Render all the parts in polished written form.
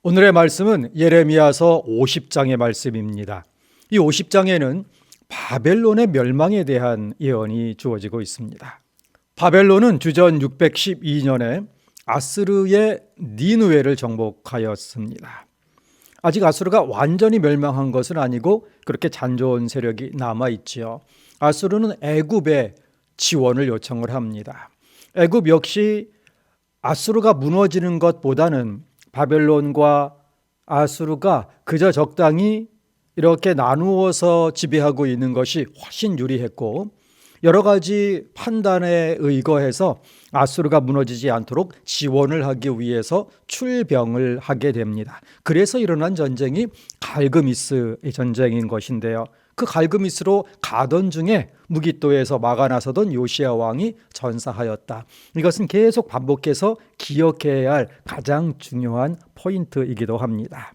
오늘의 말씀은 예레미야서 50장의 말씀입니다. 이 50장에는 바벨론의 멸망에 대한 예언이 주어지고 있습니다. 바벨론은 주전 612년에 아스르의 니느웨를 정복하였습니다. 아직 아수르가 완전히 멸망한 것은 아니고 그렇게 잔존 세력이 남아있지요. 아수르는 애굽에 지원을 요청을 합니다. 애굽 역시 아수르가 무너지는 것보다는 바벨론과 아수르가 그저 적당히 이렇게 나누어서 지배하고 있는 것이 훨씬 유리했고, 여러 가지 판단에 의거해서 아수르가 무너지지 않도록 지원을 하기 위해서 출병을 하게 됩니다. 그래서 일어난 전쟁이 갈그미스의 전쟁인 것인데요. 그 갈그미스로 가던 중에 무깃도에서 막아나서던 요시야 왕이 전사하였다. 이것은 계속 반복해서 기억해야 할 가장 중요한 포인트이기도 합니다.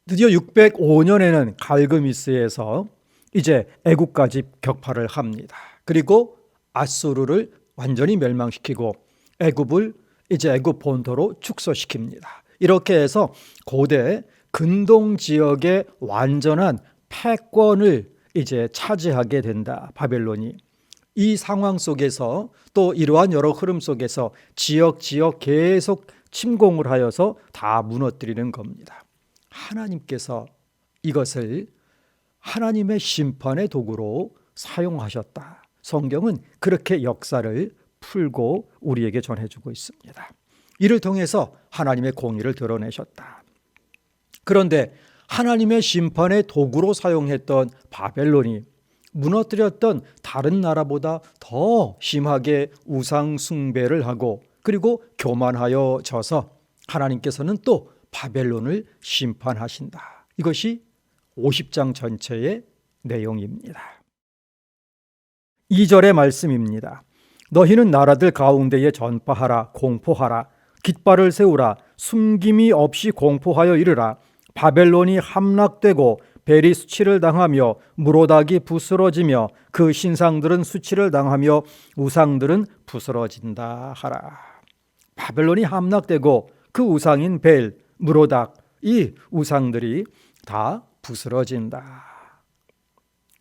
드디어 605년에는 갈그미스에서 이제 애굽까지 격파를 합니다. 그리고 아수르를 완전히 멸망시키고 애굽을 이제 애굽 본토로 축소시킵니다. 이렇게 해서 고대 근동 지역의 완전한 패권을 이제 차지하게 된다, 바벨론이. 이 상황 속에서 또 이러한 여러 흐름 속에서 지역 계속 침공을 하여서 다 무너뜨리는 겁니다. 하나님께서 이것을 하나님의 심판의 도구로 사용하셨다. 성경은 그렇게 역사를 풀고 우리에게 전해주고 있습니다. 이를 통해서 하나님의 공의를 드러내셨다. 그런데 하나님의 심판의 도구로 사용했던 바벨론이 무너뜨렸던 다른 나라보다 더 심하게 우상 숭배를 하고 그리고 교만하여 져서 하나님께서는 또 바벨론을 심판하신다. 이것이 50장 전체의 내용입니다. 2절의 말씀입니다. 너희는 나라들 가운데에 전파하라, 공포하라, 깃발을 세우라, 숨김이 없이 공포하여 이르라. 바벨론이 함락되고 벨이 수치를 당하며 무로닥이 부스러지며 그 신상들은 수치를 당하며 우상들은 부스러진다 하라. 바벨론이 함락되고 그 우상인 벨, 무로닥, 이 우상들이 다 부스러진다.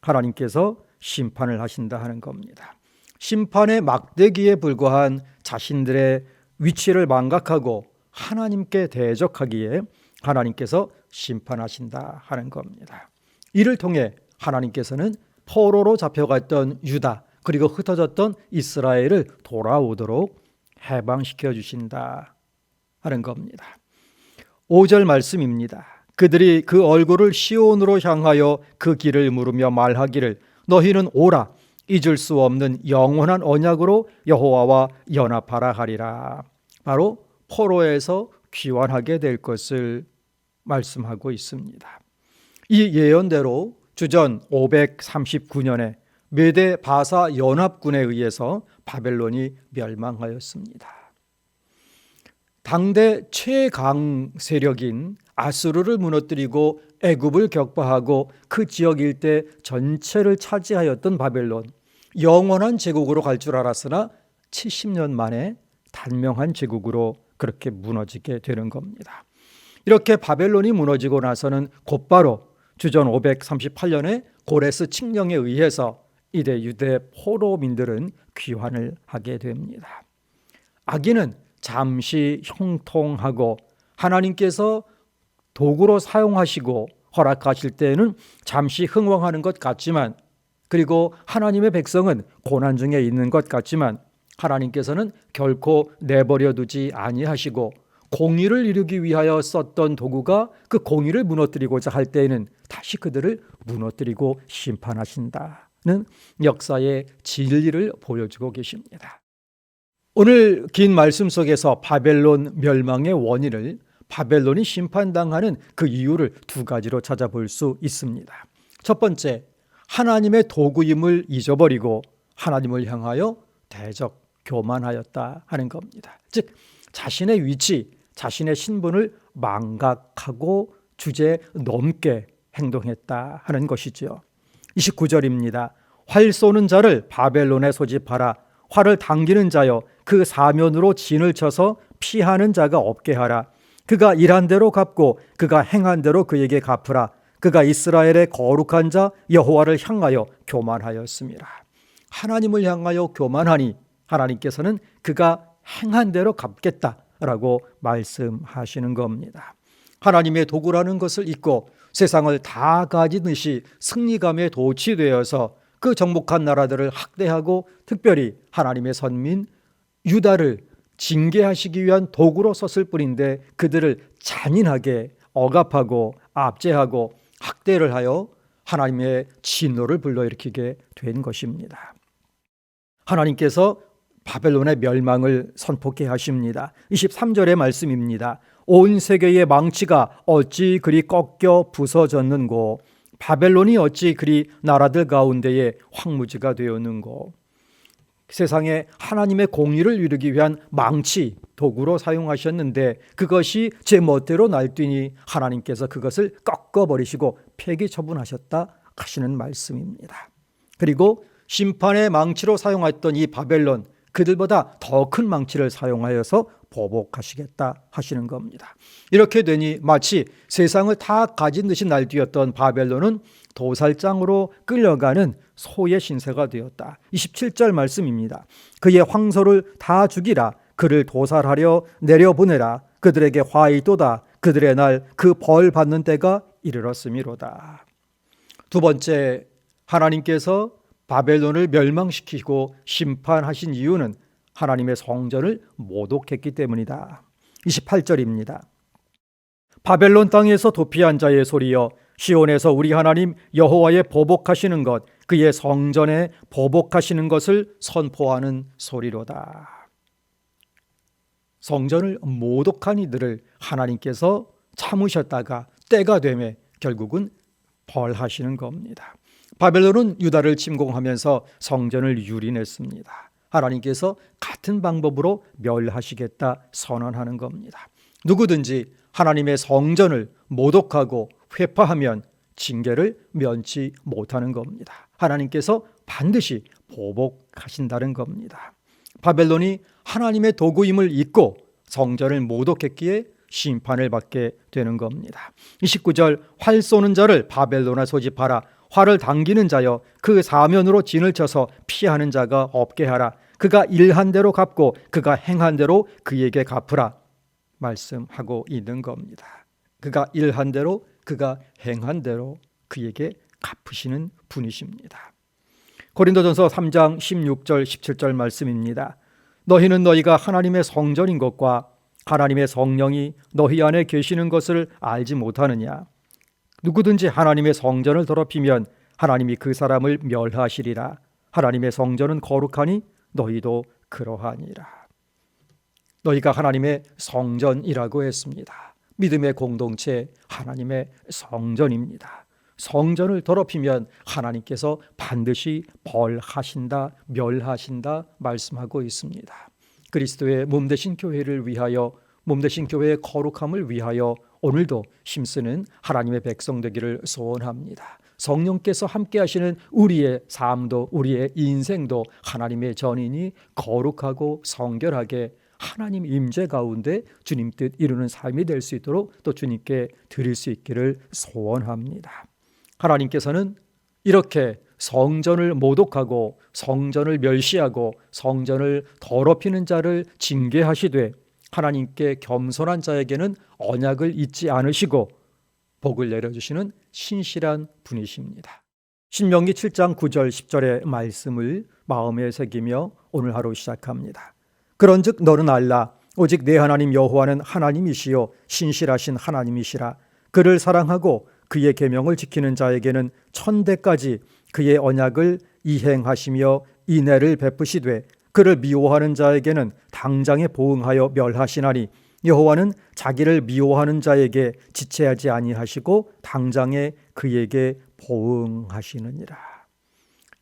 하나님께서 심판을 하신다 하는 겁니다. 심판의 막대기에 불과한 자신들의 위치를 망각하고 하나님께 대적하기에 하나님께서 심판하신다 하는 겁니다. 이를 통해 하나님께서는 포로로 잡혀갔던 유다 그리고 흩어졌던 이스라엘을 돌아오도록 해방시켜 주신다 하는 겁니다. 5절 말씀입니다. 그들이 그 얼굴을 시온으로 향하여 그 길을 물으며 말하기를 너희는 오라, 잊을 수 없는 영원한 언약으로 여호와와 연합하라 하리라. 바로 포로에서 귀환하게 될 것을 말씀하고 있습니다. 이 예언대로 주전 539년에 메대 바사 연합군에 의해서 바벨론이 멸망하였습니다. 당대 최강 세력인 아수르를 무너뜨리고 애굽을 격파하고 그 지역 일대 전체를 차지하였던 바벨론, 영원한 제국으로 갈 줄 알았으나 70년 만에 단명한 제국으로 그렇게 무너지게 되는 겁니다. 이렇게 바벨론이 무너지고 나서는 곧바로 주전 538년에 고레스 칙령에 의해서 이대 유대 포로민들은 귀환을 하게 됩니다. 악인은 잠시 형통하고 하나님께서 도구로 사용하시고 허락하실 때에는 잠시 흥왕하는 것 같지만, 그리고 하나님의 백성은 고난 중에 있는 것 같지만 하나님께서는 결코 내버려 두지 아니하시고 공의를 이루기 위하여 썼던 도구가 그 공의를 무너뜨리고자 할 때에는 다시 그들을 무너뜨리고 심판하신다는 역사의 진리를 보여주고 계십니다. 오늘 긴 말씀 속에서 바벨론 멸망의 원인을, 바벨론이 심판당하는 그 이유를 두 가지로 찾아볼 수 있습니다. 첫 번째, 하나님의 도구임을 잊어버리고 하나님을 향하여 대적, 교만하였다 하는 겁니다. 즉 자신의 위치, 자신의 신분을 망각하고 주제 넘게 행동했다 하는 것이죠. 29절입니다. 활 쏘는 자를 바벨론에 소집하라. 활을 당기는 자여 그 사면으로 진을 쳐서 피하는 자가 없게 하라. 그가 일한 대로 갚고 그가 행한 대로 그에게 갚으라. 그가 이스라엘의 거룩한 자 여호와를 향하여 교만하였습니다. 하나님을 향하여 교만하니 하나님께서는 그가 행한 대로 갚겠다라고 말씀하시는 겁니다. 하나님의 도구라는 것을 잊고 세상을 다 가진 듯이 승리감에 도취되어서 그 정복한 나라들을 학대하고 특별히 하나님의 선민 유다를 징계하시기 위한 도구로 썼을 뿐인데 그들을 잔인하게 억압하고 압제하고 학대를 하여 하나님의 진노를 불러일으키게 된 것입니다. 하나님께서 바벨론의 멸망을 선포케 하십니다. 23절의 말씀입니다. 온 세계의 망치가 어찌 그리 꺾여 부서졌는고, 바벨론이 어찌 그리 나라들 가운데에 황무지가 되었는고. 세상에 하나님의 공의를 이루기 위한 망치 도구로 사용하셨는데 그것이 제 멋대로 날뛰니 하나님께서 그것을 꺾어버리시고 폐기 처분하셨다 하시는 말씀입니다. 그리고 심판의 망치로 사용했던 이 바벨론, 그들보다 더 큰 망치를 사용하여서 보복하시겠다 하시는 겁니다. 이렇게 되니 마치 세상을 다 가진 듯이 날뛰었던 바벨론은 도살장으로 끌려가는 소의 신세가 되었다. 27절 말씀입니다. 그의 황소를 다 죽이라. 그를 도살하려 내려보내라. 그들에게 화이 또다. 그들의 날 그 벌 받는 때가 이르렀음이로다. 두 번째, 하나님께서 바벨론을 멸망시키고 심판하신 이유는 하나님의 성전을 모독했기 때문이다. 28절입니다. 바벨론 땅에서 도피한 자의 소리여, 시온에서 우리 하나님 여호와의 보복하시는 것, 그의 성전에 보복하시는 것을 선포하는 소리로다. 성전을 모독한 이들을 하나님께서 참으셨다가 때가 되매 결국은 벌하시는 겁니다. 바벨론은 유다를 침공하면서 성전을 유린했습니다. 하나님께서 같은 방법으로 멸하시겠다 선언하는 겁니다. 누구든지 하나님의 성전을 모독하고 회파하면 징계를 면치 못하는 겁니다. 하나님께서 반드시 보복하신다는 겁니다. 바벨론이 하나님의 도구임을 잊고 성전을 모독했기에 심판을 받게 되는 겁니다. 29절, 활 쏘는 자를 바벨론에 소집하라. 활을 당기는 자여, 그 사면으로 진을 쳐서 피하는 자가 없게 하라. 그가 일한 대로 갚고 그가 행한 대로 그에게 갚으라 말씀하고 있는 겁니다. 그가 일한 대로 그가 행한 대로 그에게 갚으시는 분이십니다. 고린도전서 3장 16절 17절 말씀입니다. 너희는 너희가 하나님의 성전인 것과 하나님의 성령이 너희 안에 계시는 것을 알지 못하느냐. 누구든지 하나님의 성전을 더럽히면 하나님이 그 사람을 멸하시리라. 하나님의 성전은 거룩하니 너희도 그러하니라. 너희가 하나님의 성전이라고 했습니다. 믿음의 공동체 하나님의 성전입니다. 성전을 더럽히면 하나님께서 반드시 벌하신다, 멸하신다 말씀하고 있습니다. 그리스도의 몸 되신 교회를 위하여, 몸 되신 교회의 거룩함을 위하여 오늘도 힘쓰는 하나님의 백성 되기를 소원합니다. 성령께서 함께 하시는 우리의 삶도, 우리의 인생도 하나님의 전인이 거룩하고 성결하게 하나님 임재 가운데 주님 뜻 이루는 삶이 될 수 있도록 또 주님께 드릴 수 있기를 소원합니다. 하나님께서는 이렇게 성전을 모독하고 성전을 멸시하고 성전을 더럽히는 자를 징계하시되 하나님께 겸손한 자에게는 언약을 잊지 않으시고 복을 내려주시는 신실한 분이십니다. 신명기 7장 9절 10절의 말씀을 마음에 새기며 오늘 하루 시작합니다. 그런즉 너는 알라. 오직 내 하나님 여호와는 하나님이시요 신실하신 하나님이시라. 그를 사랑하고 그의 계명을 지키는 자에게는 천대까지 그의 언약을 이행하시며 인애를 베푸시되 그를 미워하는 자에게는 당장에 보응하여 멸하시나니 여호와는 자기를 미워하는 자에게 지체하지 아니하시고 당장에 그에게 보응하시느니라.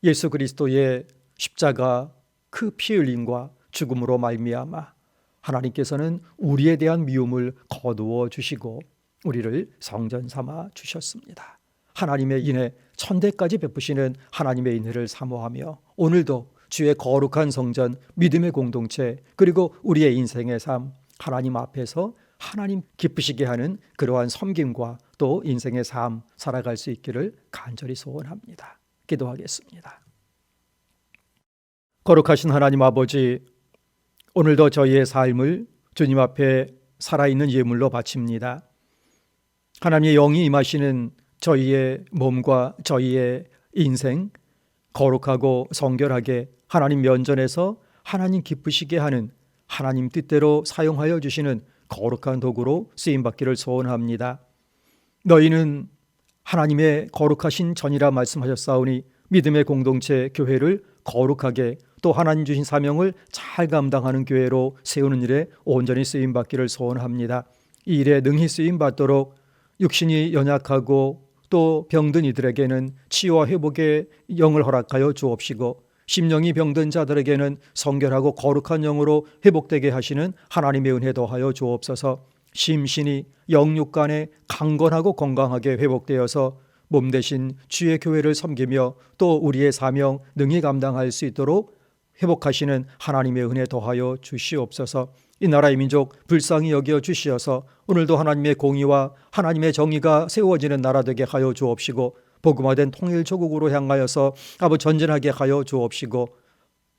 예수 그리스도의 십자가 그 피 흘림과 죽음으로 말미암아 하나님께서는 우리에 대한 미움을 거두어 주시고 우리를 성전 삼아 주셨습니다. 하나님의 인애 천대까지 베푸시는 하나님의 인애를 사모하며 오늘도 주의 거룩한 성전, 믿음의 공동체, 그리고 우리의 인생의 삶 하나님 앞에서 하나님 기쁘시게 하는 그러한 섬김과 또 인생의 삶 살아갈 수 있기를 간절히 소원합니다. 기도하겠습니다. 거룩하신 하나님 아버지, 오늘도 저희의 삶을 주님 앞에 살아있는 예물로 바칩니다. 하나님의 영이 임하시는 저희의 몸과 저희의 인생 거룩하고 성결하게 하나님 면전에서 하나님 기쁘시게 하는 하나님 뜻대로 사용하여 주시는 거룩한 도구로 쓰임받기를 소원합니다. 너희는 하나님의 거룩하신 전이라 말씀하셨사오니 믿음의 공동체 교회를 거룩하게 또 하나님 주신 사명을 잘 감당하는 교회로 세우는 일에 온전히 쓰임받기를 소원합니다. 이 일에 능히 쓰임받도록 육신이 연약하고 또 병든 이들에게는 치유와 회복의 영을 허락하여 주옵시고 심령이 병든 자들에게는 성결하고 거룩한 영으로 회복되게 하시는 하나님의 은혜 더하여 주옵소서. 심신이 영육간에 강건하고 건강하게 회복되어서 몸 대신 주의 교회를 섬기며 또 우리의 사명 능히 감당할 수 있도록 회복하시는 하나님의 은혜 더하여 주시옵소서. 이 나라의 민족 불쌍히 여겨 주시어서 오늘도 하나님의 공의와 하나님의 정의가 세워지는 나라 되게 하여 주옵시고 복음화된 통일 조국으로 향하여서 아버지 전진하게 하여 주옵시고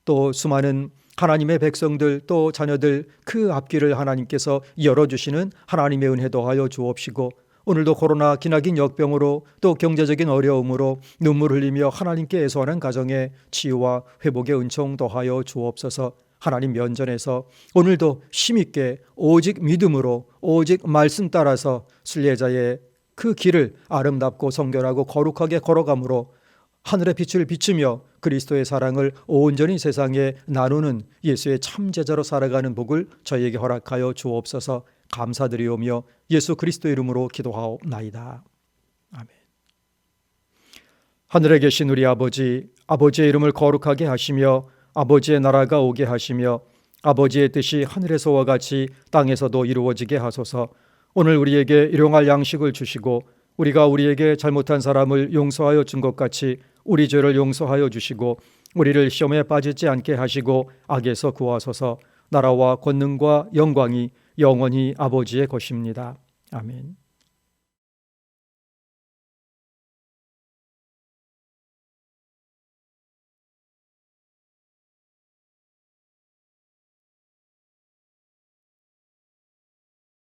또 수많은 하나님의 백성들 또 자녀들 그 앞길을 하나님께서 열어주시는 하나님의 은혜 더하여 주옵시고 오늘도 코로나 기나긴 역병으로 또 경제적인 어려움으로 눈물 흘리며 하나님께 애소하는 가정에 치유와 회복의 은총 더하여 주옵소서. 하나님 면전에서 오늘도 힘있게 오직 믿음으로 오직 말씀 따라서 순례자의 그 길을 아름답고 성결하고 거룩하게 걸어감으로 하늘의 빛을 비추며 그리스도의 사랑을 온전히 세상에 나누는 예수의 참제자로 살아가는 복을 저희에게 허락하여 주옵소서. 감사드리오며 예수 그리스도 이름으로 기도하옵나이다. 아멘. 하늘에 계신 우리 아버지, 아버지의 이름을 거룩하게 하시며 아버지의 나라가 오게 하시며 아버지의 뜻이 하늘에서와 같이 땅에서도 이루어지게 하소서. 오늘 우리에게 일용할 양식을 주시고 우리가 우리에게 잘못한 사람을 용서하여 준 것 같이 우리 죄를 용서하여 주시고 우리를 시험에 빠지지 않게 하시고 악에서 구하소서. 나라와 권능과 영광이 영원히 아버지의 것입니다. 아멘.